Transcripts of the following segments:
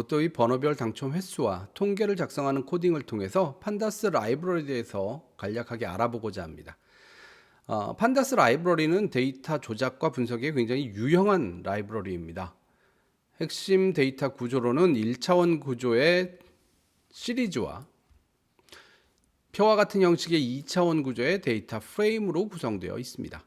로또의 번호별 당첨 횟수와 통계를 작성하는 코딩을 통해서 판다스 라이브러리에 대해서 간략하게 알아보고자 합니다. 판다스 라이브러리는 데이터 조작과 분석에 굉장히 유용한 라이브러리입니다. 핵심 데이터 구조로는 1차원 구조의 시리즈와 표와 같은 형식의 2차원 구조의 데이터 프레임으로 구성되어 있습니다.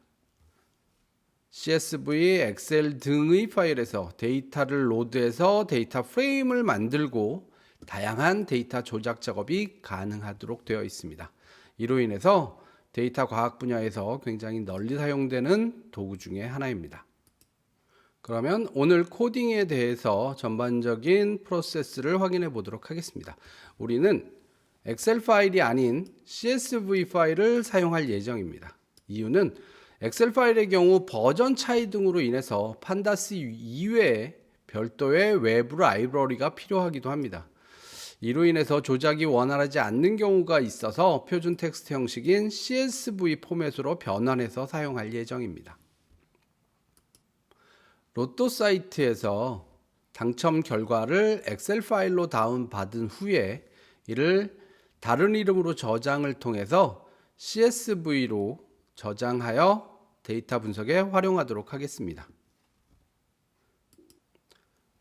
CSV, 엑셀 등의 파일에서 데이터를 로드해서 데이터 프레임을 만들고 다양한 데이터 조작 작업이 가능하도록 되어 있습니다. 이로 인해서 데이터 과학 분야에서 굉장히 널리 사용되는 도구 중에 하나입니다. 그러면 오늘 코딩에 대해서 전반적인 프로세스를 확인해 보도록 하겠습니다. 우리는 엑셀 파일이 아닌 CSV 파일을 사용할 예정입니다. 이유는 엑셀 파일의 경우 버전 차이 등으로 인해서 판다스 이외에 별도의 외부 라이브러리가 필요하기도 합니다. 이로 인해서 조작이 원활하지 않는 경우가 있어서 표준 텍스트 형식인 CSV 포맷으로 변환해서 사용할 예정입니다. 로또 사이트에서 당첨 결과를 엑셀 파일로 다운받은 후에 이를 다른 이름으로 저장을 통해서 CSV로 저장하여 데이터 분석에 활용하도록 하겠습니다.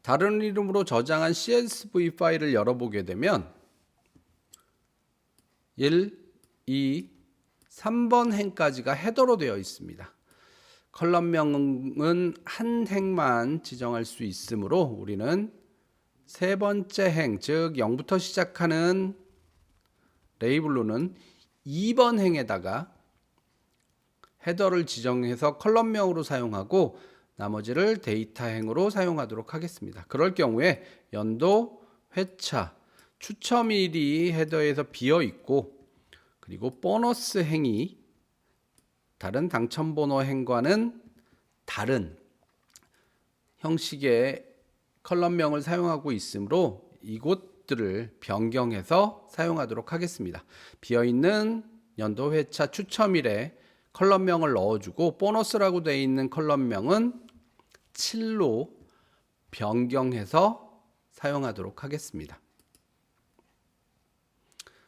다른 이름으로 저장한 CSV 파일을 열어보게 되면 1, 2, 3번 행까지가 헤더로 되어 있습니다. 컬럼명은 한 행만 지정할 수 있으므로 우리는 세 번째 행, 즉 0부터 시작하는 레이블로는 2번 행에다가 헤더를 지정해서 컬럼명으로 사용하고 나머지를 데이터 행으로 사용하도록 하겠습니다. 그럴 경우에 연도, 회차, 추첨일이 헤더에서 비어 있고 그리고 보너스 행이 다른 당첨 번호 행과는 다른 형식의 컬럼명을 사용하고 있으므로 이곳들을 변경해서 사용하도록 하겠습니다. 비어있는 연도, 회차, 추첨일에 컬럼명을 넣어주고 보너스라고 되어 있는 컬럼명은 7로 변경해서 사용하도록 하겠습니다.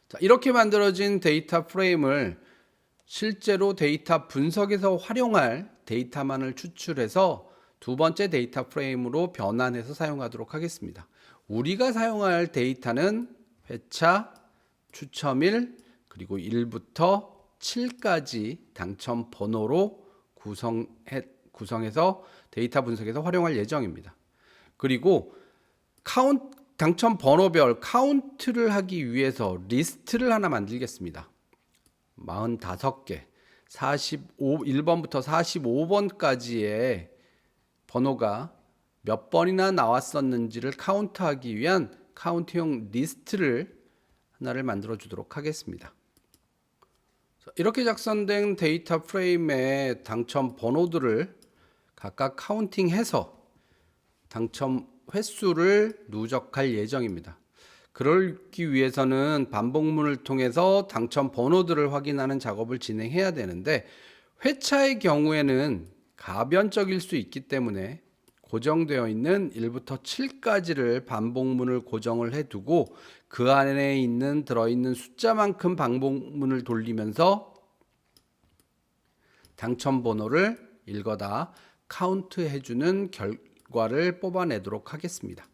자, 이렇게 만들어진 데이터 프레임을 실제로 데이터 분석에서 활용할 데이터만을 추출해서 두 번째 데이터 프레임으로 변환해서 사용하도록 하겠습니다. 우리가 사용할 데이터는 회차, 추첨일, 그리고 1부터 7까지 당첨 번호로 구성해서 데이터 분석에서 활용할 예정입니다. 그리고 당첨 번호별 카운트를 하기 위해서 리스트를 하나 만들겠습니다. 45개, 1번부터 45번까지의 번호가 몇 번이나 나왔었는지를 카운트하기 위한 카운트용 리스트를 하나를 만들어 주도록 하겠습니다. 이렇게 작성된 데이터 프레임의 당첨 번호들을 각각 카운팅해서 당첨 횟수를 누적할 예정입니다. 그러기 위해서는 반복문을 통해서 당첨 번호들을 확인하는 작업을 진행해야 되는데 회차의 경우에는 가변적일 수 있기 때문에 고정되어 있는 1부터 7까지를 반복문을 고정을 해두고 그 안에 들어있는 숫자만큼 반복문을 돌리면서 당첨 번호를 읽어다 카운트해주는 결과를 뽑아내도록 하겠습니다.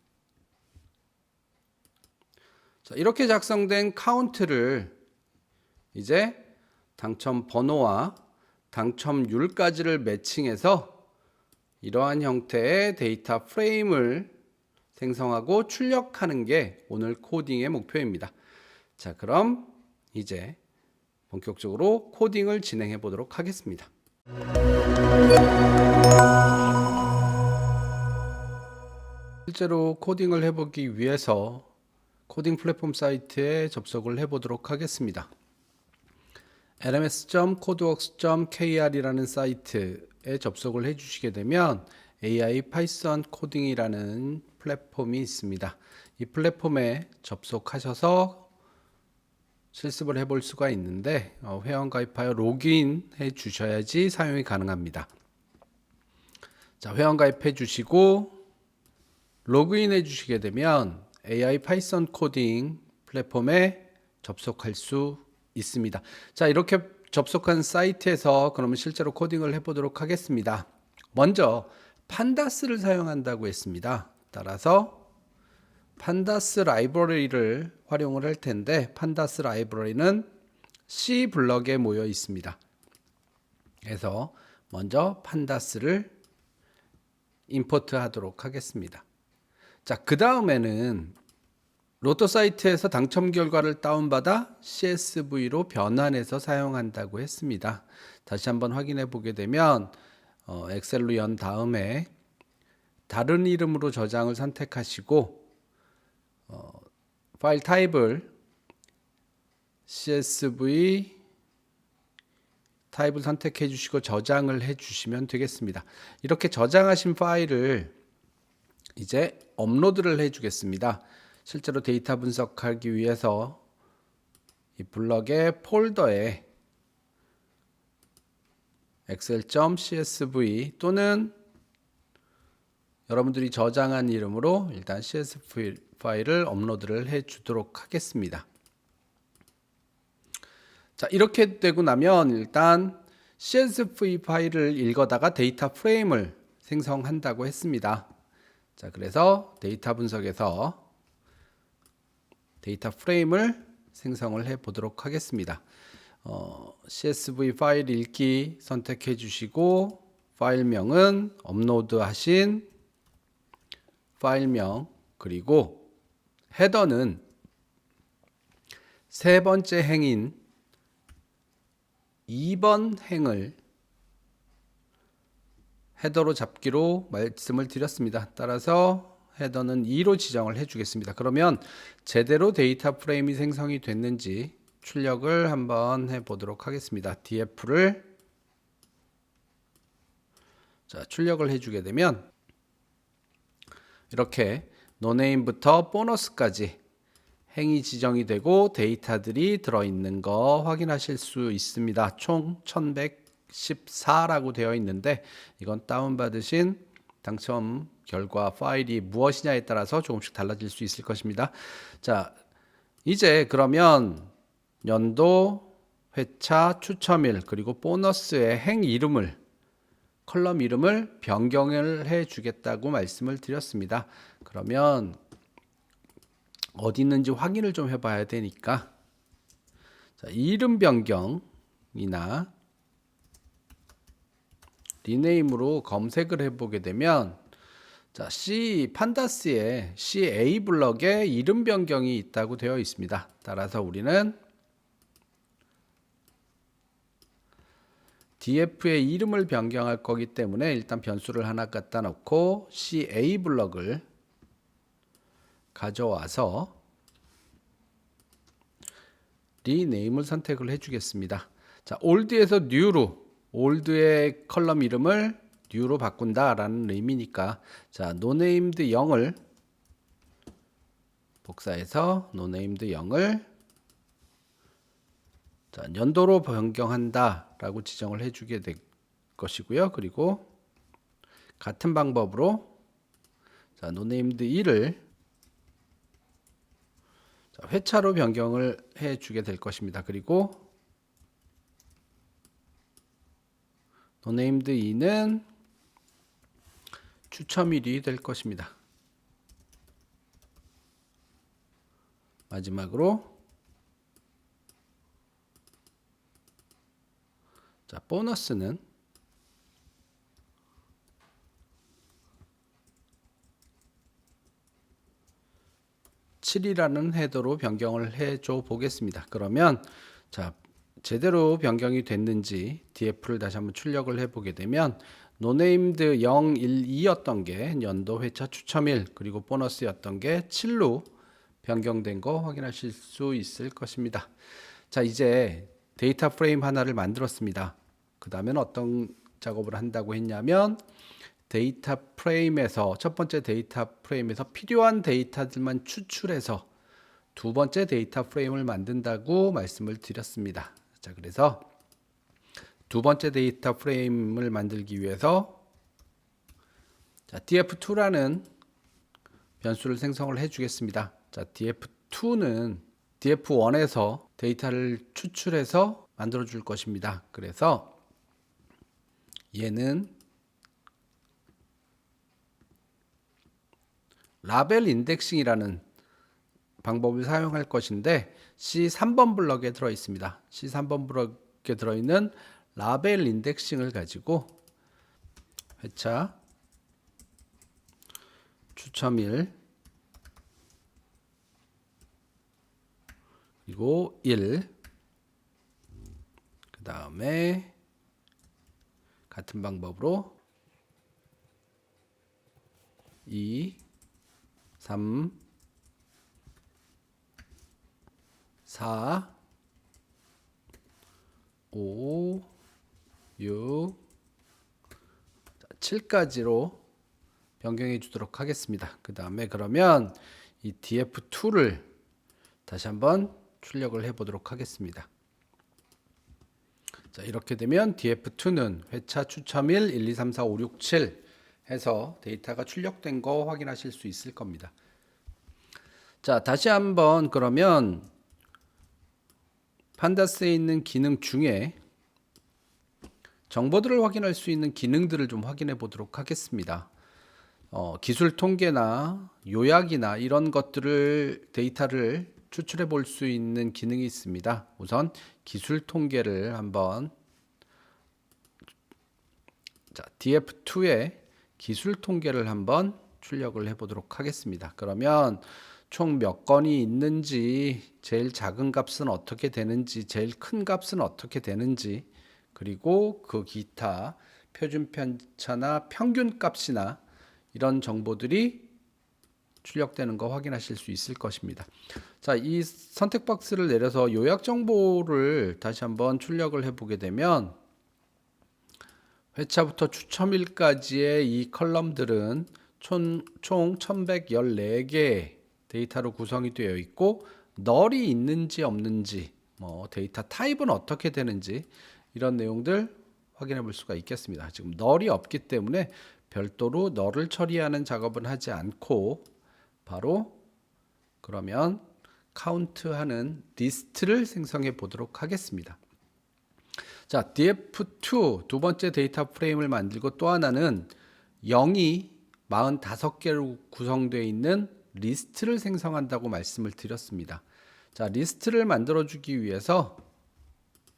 자, 이렇게 작성된 카운트를 이제 당첨 번호와 당첨률까지를 매칭해서 이러한 형태의 데이터 프레임을 생성하고 출력하는 게 오늘 코딩의 목표입니다. 자, 그럼 이제 본격적으로 코딩을 진행해 보도록 하겠습니다. 실제로 코딩을 해보기 위해서 코딩 플랫폼 사이트에 접속을 해보도록 하겠습니다. lms.codeworks.kr이라는 사이트에 접속을 해주시게 되면 AI 파이썬 코딩이라는 플랫폼이 있습니다. 이 플랫폼에 접속하셔서 실습을 해볼 수가 있는데 회원 가입하여 로그인 해 주셔야지 사용이 가능합니다. 자, 회원 가입해 주시고 로그인 해 주시게 되면 AI 파이썬 코딩 플랫폼에 접속할 수 있습니다. 자, 이렇게 접속한 사이트에서 그러면 실제로 코딩을 해보도록 하겠습니다. 먼저 판다스를 사용한다고 했습니다. 따라서 판다스 라이브러리를 활용을 할 텐데, 판다스 라이브러리는 C 블럭에 모여 있습니다. 그래서 먼저 판다스를 임포트 하도록 하겠습니다. 자, 그 다음에는 로또 사이트에서 당첨 결과를 다운받아 CSV로 변환해서 사용한다고 했습니다. 다시 한번 확인해 보게 되면 엑셀로 연 다음에 다른 이름으로 저장을 선택하시고 파일 타입을 CSV 타입을 선택해 주시고 저장을 해 주시면 되겠습니다. 이렇게 저장하신 파일을 이제 업로드를 해 주겠습니다. 실제로 데이터 분석하기 위해서 이 블럭의 폴더에 excel.csv 또는 여러분들이 저장한 이름으로 일단 CSV 파일을 업로드를 해 주도록 하겠습니다. 자, 이렇게 되고 나면 일단 CSV 파일을 읽어다가 데이터 프레임을 생성한다고 했습니다. 자, 그래서 데이터 분석에서 데이터 프레임을 생성을 해 보도록 하겠습니다. CSV 파일 읽기 선택해 주시고 파일명은 업로드하신 파일명, 그리고 헤더는 세 번째 행인 2번 행을 헤더로 잡기로 말씀을 드렸습니다. 따라서 헤더는 2로 지정을 해 주겠습니다. 그러면 제대로 데이터 프레임이 생성이 됐는지 출력을 한번 해 보도록 하겠습니다. df를 출력을 해 주게 되면 이렇게 노네임부터 보너스까지 행이 지정이 되고 데이터들이 들어있는 거 확인하실 수 있습니다. 총 1114라고 되어 있는데 이건 다운받으신 당첨 결과 파일이 무엇이냐에 따라서 조금씩 달라질 수 있을 것입니다. 자, 이제 그러면 연도, 회차, 추첨일, 그리고 보너스의 행 이름을, 컬럼 이름을 변경을 해 주겠다고 말씀을 드렸습니다. 그러면 어디 있는지 확인을 좀 해봐야 되니까, 자, 이름 변경이나 리네임으로 검색을 해보게 되면 자, 판다스의 CA 블럭에 이름 변경이 있다고 되어 있습니다. 따라서 우리는 df의 이름을 변경할 거기 때문에 일단 변수를 하나 갖다 놓고 CA 블럭을 가져와서 리네임을 선택을 해 주겠습니다. 자, 올드에서 new로, 올드의 컬럼 이름을 new로 바꾼다라는 의미니까, 자, nonamed 0을 복사해서 nonamed 0을 자, 연도로 변경한다라고 지정을 해주게 될 것이고요. 그리고 같은 방법으로 자, nonamed 2를 회차로 변경을 해주게 될 것입니다. 그리고 nonamed 2는 추첨일이 될 것입니다. 마지막으로 자, 보너스는 (7) 이라는 헤더로 변경을 해줘 보겠습니다. 그러면 자, 제대로 변경이 됐는지 df를 다시 한번 출력을 해보게 되면 nonamed 0, 1, 2였던 게 연도, 회차, 추첨일, 그리고 보너스였던 게 7로 변경된 거 확인하실 수 있을 것입니다. 자, 이제 데이터 프레임 하나를 만들었습니다. 그 다음에는 어떤 작업을 한다고 했냐면 데이터 프레임에서 첫 번째 데이터 프레임에서 필요한 데이터들만 추출해서 두 번째 데이터 프레임을 만든다고 말씀을 드렸습니다. 자, 그래서 두 번째 데이터 프레임을 만들기 위해서 자, df2라는 변수를 생성을 해 주겠습니다. 자, df2는 df1에서 데이터를 추출해서 만들어 줄 것입니다. 그래서 얘는 라벨 인덱싱이라는 방법을 사용할 것인데 C3번 블럭에 들어 있습니다. C3번 블럭에 들어 있는 라벨 인덱싱을 가지고 회차 추첨일 그리고 1 그 다음에 같은 방법으로 2 3 4 5 6 7까지로 변경해 주도록 하겠습니다. 그 다음에 그러면 이 df2를 다시 한번 출력을 해 보도록 하겠습니다. 자, 이렇게 되면 df2는 회차 추첨일 1, 2, 3, 4, 5, 6, 7 해서 데이터가 출력된 거 확인하실 수 있을 겁니다. 자, 다시 한번 그러면 판다스에 있는 기능 중에 정보들을 확인할 수 있는 기능들을 좀 확인해 보도록 하겠습니다. 기술 통계나 요약이나 이런 것들을 데이터를 추출해 볼 수 있는 기능이 있습니다. 우선 기술 통계를 한번 자, df2에 기술 통계를 한번 출력을 해 보도록 하겠습니다. 그러면 총 몇 건이 있는지, 제일 작은 값은 어떻게 되는지, 제일 큰 값은 어떻게 되는지, 그리고 그 기타 표준 편차나 평균 값이나 이런 정보들이 출력되는 거 확인하실 수 있을 것입니다. 자, 이 선택 박스를 내려서 요약 정보를 다시 한번 출력을 해보게 되면 회차부터 추첨일까지의 이 컬럼들은 총 1114개 데이터로 구성이 되어 있고 널이 있는지 없는지, 데이터 타입은 어떻게 되는지 이런 내용들 확인해 볼 수가 있겠습니다. 지금 널이 없기 때문에 별도로 널을 처리하는 작업은 하지 않고 바로 그러면 카운트하는 리스트를 생성해 보도록 하겠습니다. 자, df2 두 번째 데이터 프레임을 만들고 또 하나는 0이 45개로 구성되어 있는 리스트를 생성한다고 말씀을 드렸습니다. 자, 리스트를 만들어 주기 위해서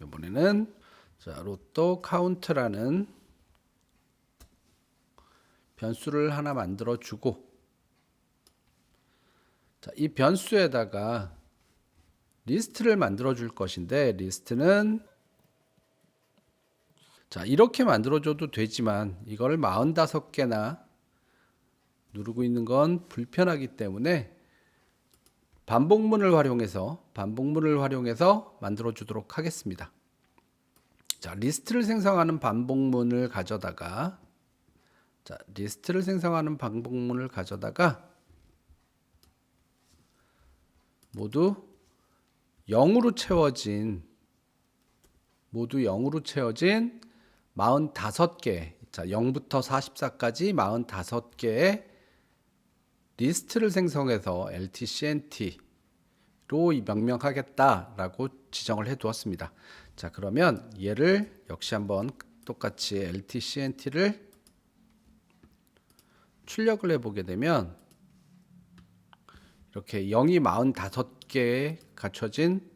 이번에는 자, 로또 카운트라는 변수를 하나 만들어 주고 자, 이 변수에다가 리스트를 만들어 줄 것인데 리스트는 자, 이렇게 만들어 줘도 되지만 이걸 45개나 누르고 있는 건 불편하기 때문에 반복문을 활용해서 만들어 주도록 하겠습니다. 자, 리스트를 생성하는 반복문을 가져다가 모두 0으로 채워진 45개, 자, 0부터 44까지 45개의 리스트를 생성해서 LTCNT로 명명하겠다라고 지정을 해 두었습니다. 자, 그러면 얘를 역시 한번 똑같이 LTCNT를 출력을 해 보게 되면 이렇게 0이 45개에 갖춰진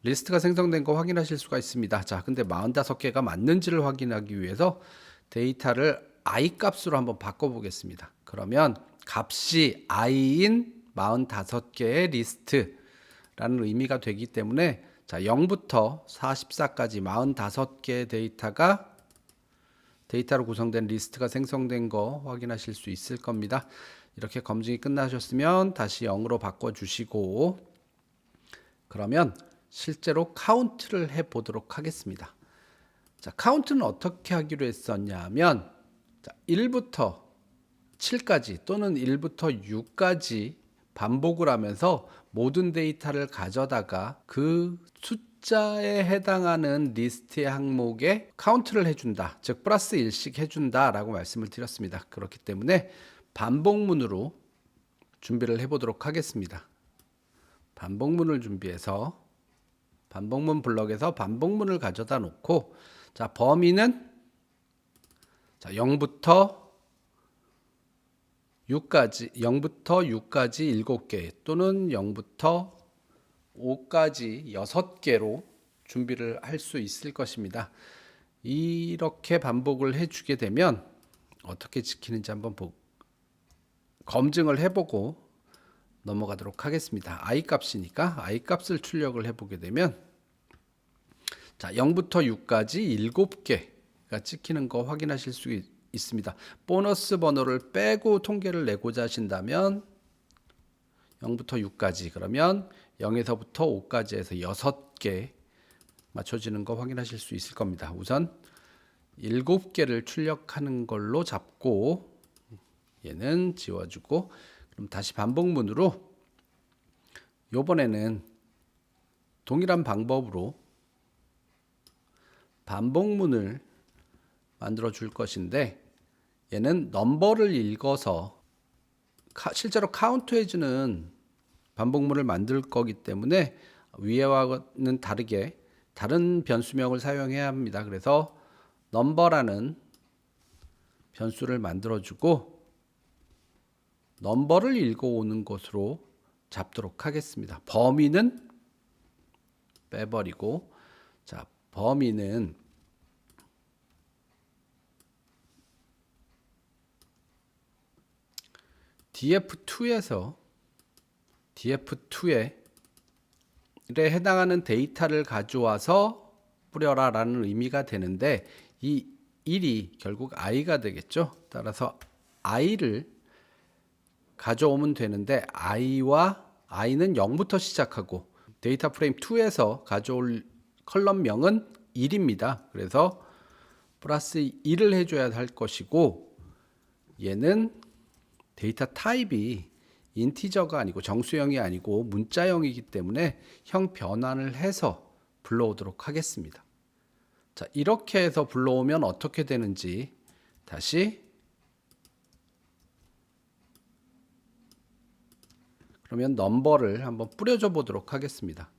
리스트가 생성된 거 확인하실 수가 있습니다. 자, 근데 45개가 맞는지를 확인하기 위해서 데이터를 i 값으로 한번 바꿔 보겠습니다. 그러면 값이 i인 45개의 리스트라는 의미가 되기 때문에 자, 0부터 44까지 45개의 데이터로 구성된 리스트가 생성된 거 확인하실 수 있을 겁니다. 이렇게 검증이 끝나셨으면 다시 0으로 바꿔 주시고 그러면 실제로 카운트를 해 보도록 하겠습니다. 자, 카운트는 어떻게 하기로 했었냐 하면 자, 1부터 7까지 또는 1부터 6까지 반복을 하면서 모든 데이터를 가져다가 그 숫자에 해당하는 리스트의 항목에 카운트를 해준다. 즉 플러스 1씩 해준다 라고 말씀을 드렸습니다. 그렇기 때문에 반복문으로 준비를 해보도록 하겠습니다. 반복문을 준비해서 반복문 블럭에서 반복문을 가져다 놓고, 자, 범위는 자, 0부터 6까지 7개 또는 0부터 5까지 6개로 준비를 할 수 있을 것입니다. 이렇게 반복을 해주게 되면 어떻게 지키는지 한번 검증을 해보고 넘어가도록 하겠습니다. i 값이니까 i 값을 출력을 해보게 되면, 자, 0부터 6까지 7개가 찍히는 거 확인하실 수 있습니다. 보너스 번호를 빼고 통계를 내고자 하신다면 0부터 6까지, 그러면 0에서부터 5까지 해서 6개 맞춰지는 거 확인하실 수 있을 겁니다. 우선 7개를 출력하는 걸로 잡고 얘는 지워주고, 그럼 다시 반복문으로 요번에는 동일한 방법으로 반복문을 만들어 줄 것인데, 얘는 넘버를 읽어서 실제로 카운트해주는 반복문을 만들 거기 때문에 위에와는 다르게 다른 변수명을 사용해야 합니다. 그래서 넘버라는 변수를 만들어 주고 넘버를 읽어오는 것으로 잡도록 하겠습니다. 범위는 빼버리고, 자, 범위는 df2에 해당하는 데이터를 가져와서 뿌려라 라는 의미가 되는데, 이 1이 결국 i가 되겠죠. 따라서 i를 가져오면 되는데, i는 0부터 시작하고 데이터 프레임 2에서 가져올 컬럼명은 1입니다. 그래서 플러스 1을 해줘야 할 것이고, 얘는 데이터 타입이 인티저가 아니고 정수형이 아니고 문자형이기 때문에 형 변환을 해서 불러오도록 하겠습니다. 자, 이렇게 해서 불러오면 어떻게 되는지 다시, 그러면 넘버를 한번 뿌려줘 보도록 하겠습니다.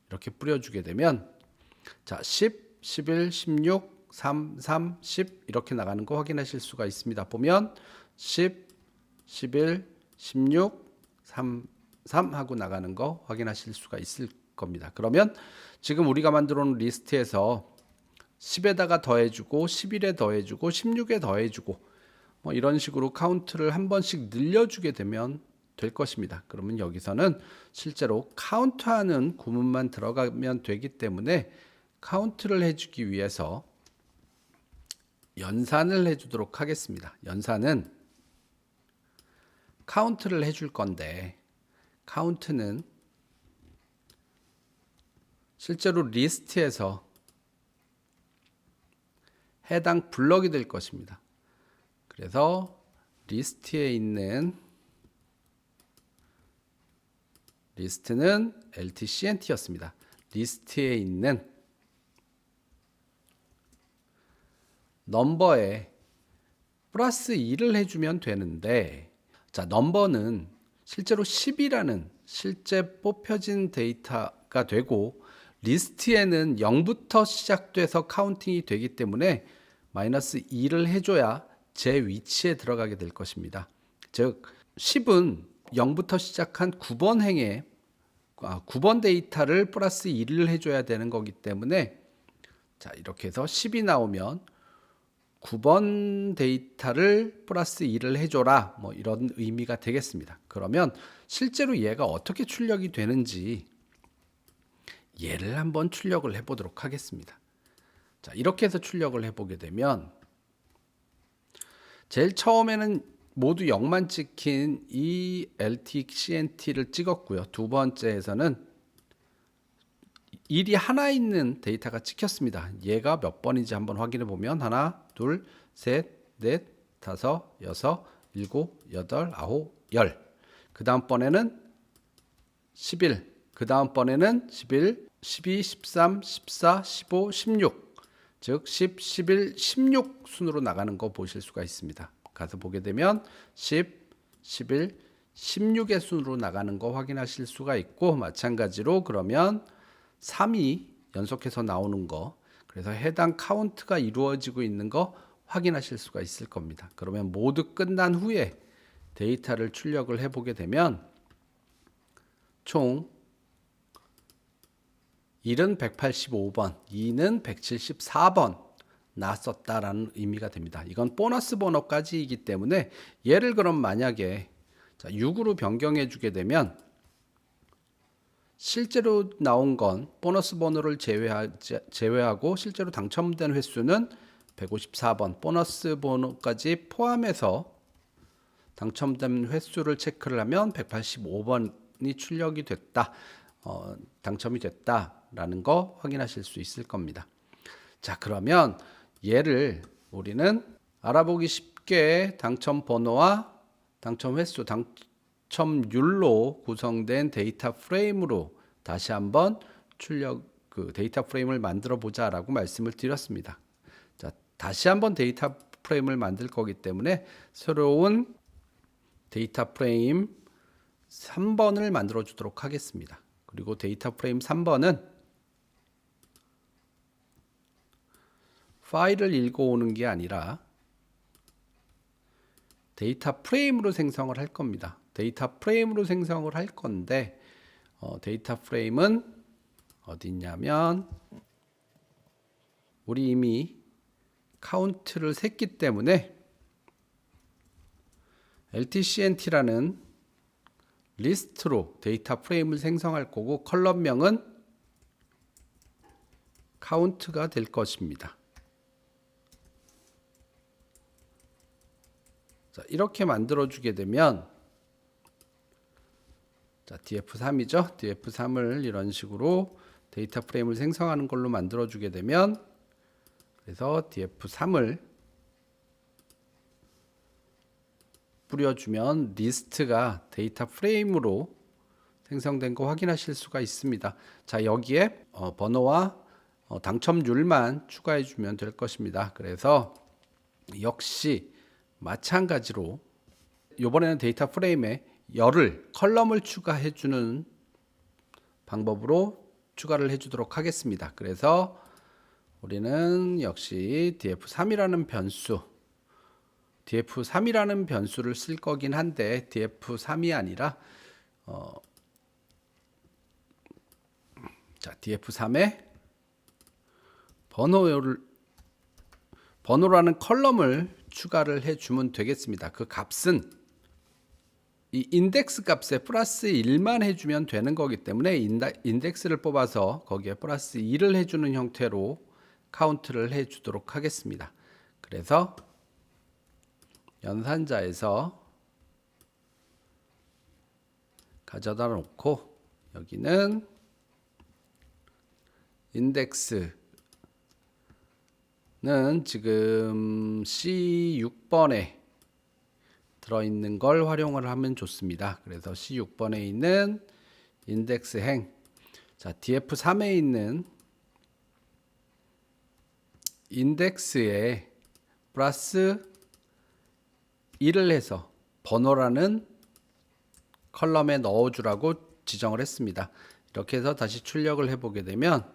이렇게 뿌려주게 되면, 자, 10, 11, 16, 3, 3, 10 이렇게 나가는 거 확인하실 수가 있습니다. 보면 10, 11, 16, 3, 3 하고 나가는 거 확인하실 수가 있을 겁니다. 그러면 지금 우리가 만들어 놓은 리스트에서 10에다가 더해주고 11에 더해주고 16에 더해주고 뭐 이런 식으로 카운트를 한 번씩 늘려주게 되면 될 것입니다. 그러면 여기서는 실제로 카운트하는 구문만 들어가면 되기 때문에 카운트를 해주기 위해서 연산을 해주도록 하겠습니다. 연산은 카운트를 해줄 건데, 카운트는 실제로 리스트에서 해당 블럭이 될 것입니다. 그래서 리스트에 있는 리스트는 LTCNT였습니다. 리스트에 있는 넘버에 플러스 2를 해주면 되는데, 자, 넘버는 실제로 10이라는 실제 뽑혀진 데이터가 되고, 리스트에는 0부터 시작돼서 카운팅이 되기 때문에 마이너스 2를 해줘야 제 위치에 들어가게 될 것입니다. 즉 10은 0부터 시작한 9번 행에 9번 데이터를 플러스 1을 해줘야 되는 거기 때문에, 자, 이렇게 해서 10이 나오면 9번 데이터를 플러스 1을 해줘라, 뭐 이런 의미가 되겠습니다. 그러면 실제로 얘가 어떻게 출력이 되는지 얘를 한번 출력을 해보도록 하겠습니다. 자, 이렇게 해서 출력을 해보게 되면 제일 처음에는 모두 0만 찍힌 이 LTCNT를 찍었고요. 두 번째에서는 1이 하나 있는 데이터가 찍혔습니다. 얘가 몇 번인지 한번 확인해 보면 하나, 둘, 셋, 넷, 다섯, 여섯, 일곱, 여덟, 아홉, 열. 그 다음번에는 11, 그 다음번에는 11, 12, 13, 14, 15, 16. 즉 10, 11, 16 순으로 나가는 거 보실 수가 있습니다. 가서 보게 되면 10, 11, 16의 순으로 나가는 거 확인하실 수가 있고, 마찬가지로 그러면 3이 연속해서 나오는 거, 그래서 해당 카운트가 이루어지고 있는 거 확인하실 수가 있을 겁니다. 그러면 모두 끝난 후에 데이터를 출력을 해보게 되면 총 1은 185번, 2는 174번 나왔었다라는 의미가 됩니다. 이건 보너스 번호까지이기 때문에 얘를 그럼 만약에 6으로 변경해 주게 되면 실제로 나온 건 보너스 번호를 제외하고 실제로 당첨된 횟수는 154번, 보너스 번호까지 포함해서 당첨된 횟수를 체크를 하면 185번이 출력이 됐다, 당첨이 됐다라는 거 확인하실 수 있을 겁니다. 자, 그러면 얘를 우리는 알아보기 쉽게 당첨 번호와 당첨 횟수, 당첨률로 구성된 데이터 프레임으로 다시 한번 데이터 프레임을 만들어 보자라고 말씀을 드렸습니다. 자, 다시 한번 데이터 프레임을 만들 거기 때문에 새로운 데이터 프레임 3번을 만들어 주도록 하겠습니다. 그리고 데이터 프레임 3번은 파일을 읽어오는 게 아니라 데이터 프레임으로 생성을 할 겁니다. 데이터 프레임으로 생성을 할 건데 데이터 프레임은 어디 있냐면 우리 이미 카운트를 셌기 때문에 LTCNT라는 리스트로 데이터 프레임을 생성할 거고 컬럼명은 카운트가 될 것입니다. 자, 이렇게 만들어 주게 되면 자, df3이죠. df3을 이런 식으로 데이터 프레임을 생성하는 걸로 만들어 주게 되면 그래서 df3을 뿌려주면 리스트가 데이터 프레임으로 생성된 거 확인하실 수가 있습니다. 자, 여기에 번호와 당첨률만 추가해 주면 될 것입니다. 그래서 역시 마찬가지로 이번에는 데이터 프레임에 열을 컬럼을 추가해 주는 방법으로 추가를 해 주도록 하겠습니다. 그래서 우리는 역시 df3이라는 변수를 쓸 거긴 한데 df3이 아니라 df3에 번호라는 컬럼을 추가를 해주면 되겠습니다. 그 값은 이 인덱스 값에 플러스 1만 해주면 되는 거기 때문에 인덱스를 뽑아서 거기에 플러스 2를 해주는 형태로 카운트를 해주도록 하겠습니다. 그래서 연산자에서 가져다 놓고 여기는 인덱스는 지금 C6번에 들어있는 걸 활용을 하면 좋습니다. 그래서 C6번에 있는 인덱스 행, 자, df3에 있는 인덱스에 플러스 1을 해서 번호라는 컬럼에 넣어주라고 지정을 했습니다. 이렇게 해서 다시 출력을 해보게 되면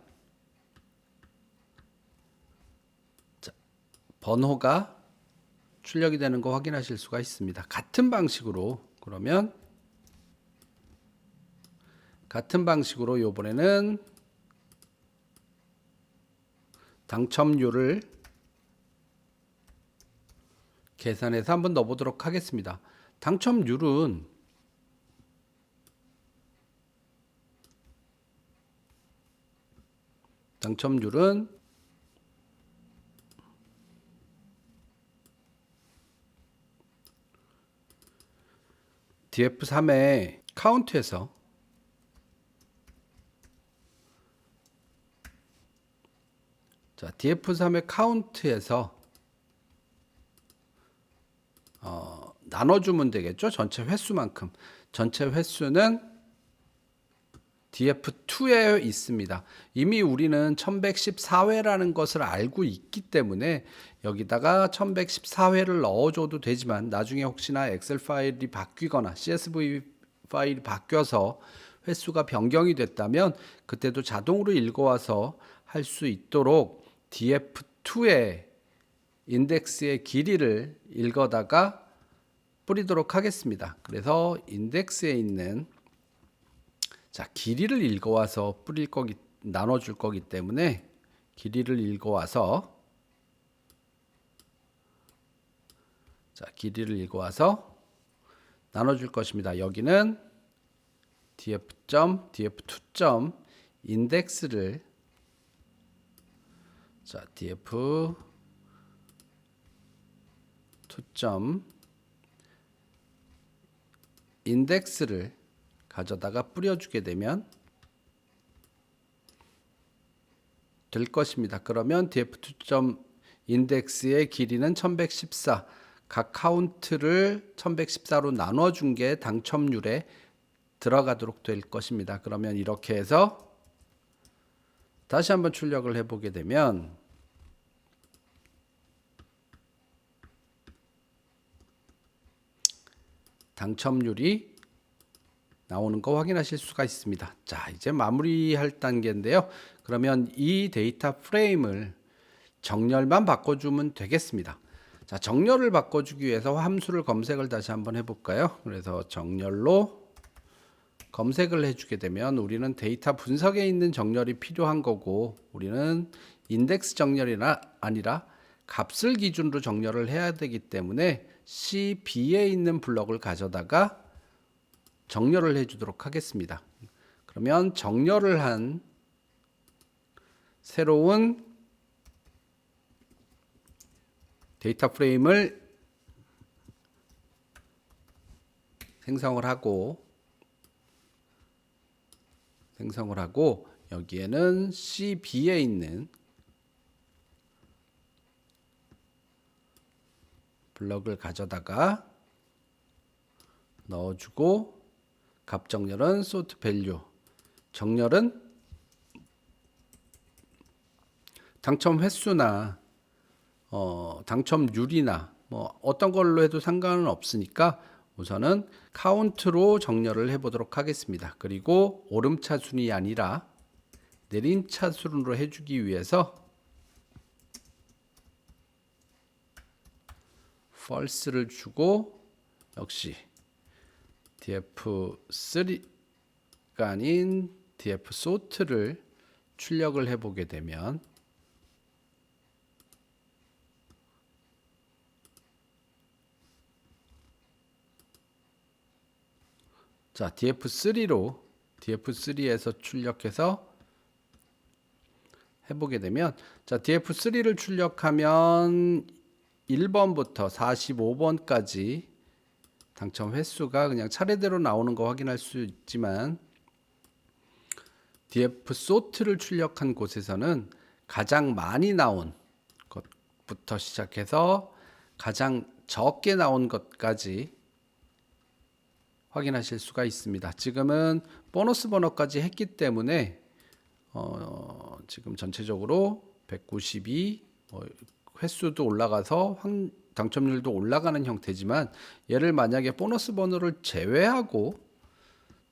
자, 번호가 출력이 되는 거 확인하실 수가 있습니다. 같은 방식으로 그러면 이번에는 당첨률을 계산해서 한번 넣어보도록 하겠습니다. 당첨률은 df3의 카운트에서 df3의 카운트에서 나눠주면 되겠죠. 전체 횟수만큼. 전체 횟수는 df2에 있습니다. 이미 우리는 1114회라는 것을 알고 있기 때문에 여기다가 1114회를 넣어줘도 되지만 나중에 혹시나 엑셀 파일이 바뀌거나 CSV 파일이 바뀌어서 횟수가 변경이 됐다면 그때도 자동으로 읽어와서 할 수 있도록 df2의 인덱스의 길이를 읽어다가 뿌리도록 하겠습니다. 그래서 인덱스에 있는 길이를 읽어와서 나눠줄 거기 때문에 길이를 읽어와서 나눠줄 것입니다. 여기는 df2. 인덱스를 df2. 인덱스를 가져다가 뿌려주게 되면 될 것입니다. 그러면 df2. 인덱스의 길이는 1114, 각 카운트를 1114로 나눠준 게 당첨률에 들어가도록 될 것입니다. 그러면 이렇게 해서 다시 한번 출력을 해보게 되면 당첨률이 나오는 거 확인하실 수가 있습니다. 자, 이제 마무리할 단계인데요. 그러면 이 데이터 프레임을 정렬만 바꿔주면 되겠습니다. 자, 정렬을 바꿔주기 위해서 함수를 검색을 다시 한번 해볼까요? 그래서 정렬로 검색을 해주게 되면 우리는 데이터 분석에 있는 정렬이 필요한 거고, 우리는 인덱스 정렬이나 아니라 값을 기준으로 정렬을 해야 되기 때문에 CB에 있는 블럭을 가져다가 정렬을 해주도록 하겠습니다. 그러면 정렬을 한 새로운 데이터 프레임을 생성을 하고 여기에는 CB에 있는 블럭을 가져다가 넣어주고, 값 정렬은 sort value, 정렬은 당첨 횟수나 당첨률이나 뭐 어떤 걸로 해도 상관은 없으니까 우선은 카운트로 정렬을 해보도록 하겠습니다. 그리고 오름차순이 아니라 내림차순으로 해주기 위해서 false를 주고, 역시 df3가 아닌 df sort를 출력을 해보게 되면 df3에서 출력해서 해보게 되면 df3를 출력하면 1번부터 45번까지 당첨 횟수가 그냥 차례대로 나오는 거 확인할 수 있지만, df sort를 출력한 곳에서는 가장 많이 나온 것부터 시작해서 가장 적게 나온 것까지 확인하실 수가 있습니다. 지금은 보너스 번호까지 했기 때문에 지금 전체적으로 192 횟수도 올라가서 당첨률도 올라가는 형태지만, 얘를 만약에 보너스 번호를 제외하고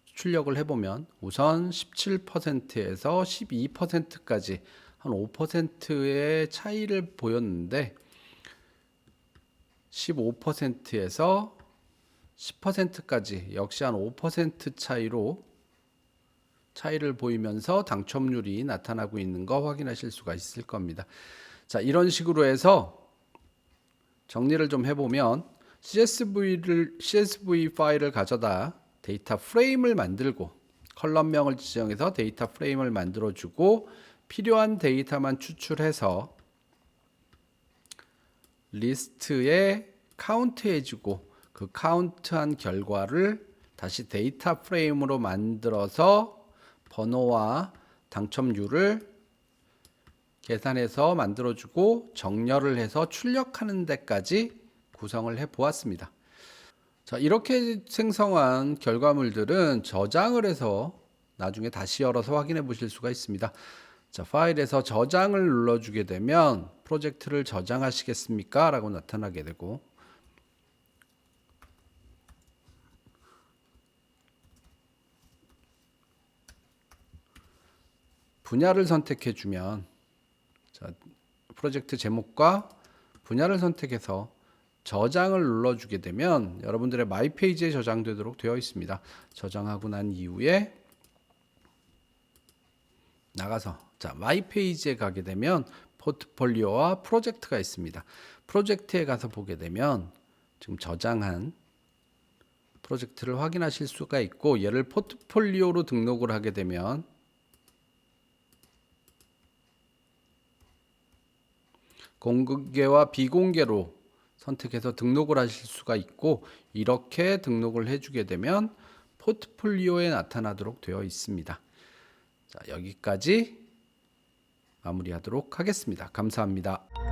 출력을 해보면 우선 17%에서 12%까지 한 5%의 차이를 보였는데, 15%에서 10%까지 역시 한 5% 차이를 보이면서 당첨률이 나타나고 있는 거 확인하실 수가 있을 겁니다. 자, 이런 식으로 해서 정리를 좀 해보면 CSV 파일을 가져다 데이터 프레임을 만들고, 컬럼명을 지정해서 데이터 프레임을 만들어주고, 필요한 데이터만 추출해서 리스트에 카운트해주고, 그 카운트한 결과를 다시 데이터 프레임으로 만들어서 번호와 당첨률을 계산해서 만들어주고 정렬을 해서 출력하는 데까지 구성을 해 보았습니다. 자, 이렇게 생성한 결과물들은 저장을 해서 나중에 다시 열어서 확인해 보실 수가 있습니다. 자, 파일에서 저장을 눌러주게 되면 프로젝트를 저장하시겠습니까? 라고 나타나게 되고, 분야를 선택해 주면, 자, 프로젝트 제목과 분야를 선택해서 저장을 눌러주게 되면 여러분들의 마이 페이지에 저장되도록 되어 있습니다. 저장하고 난 이후에 나가서 자, 마이 페이지에 가게 되면 포트폴리오와 프로젝트가 있습니다. 프로젝트에 가서 보게 되면 지금 저장한 프로젝트를 확인하실 수가 있고, 얘를 포트폴리오로 등록을 하게 되면 공개와 비공개로 선택해서 등록을 하실 수가 있고, 이렇게 등록을 해주게 되면 포트폴리오에 나타나도록 되어 있습니다. 자, 여기까지 마무리하도록 하겠습니다. 감사합니다.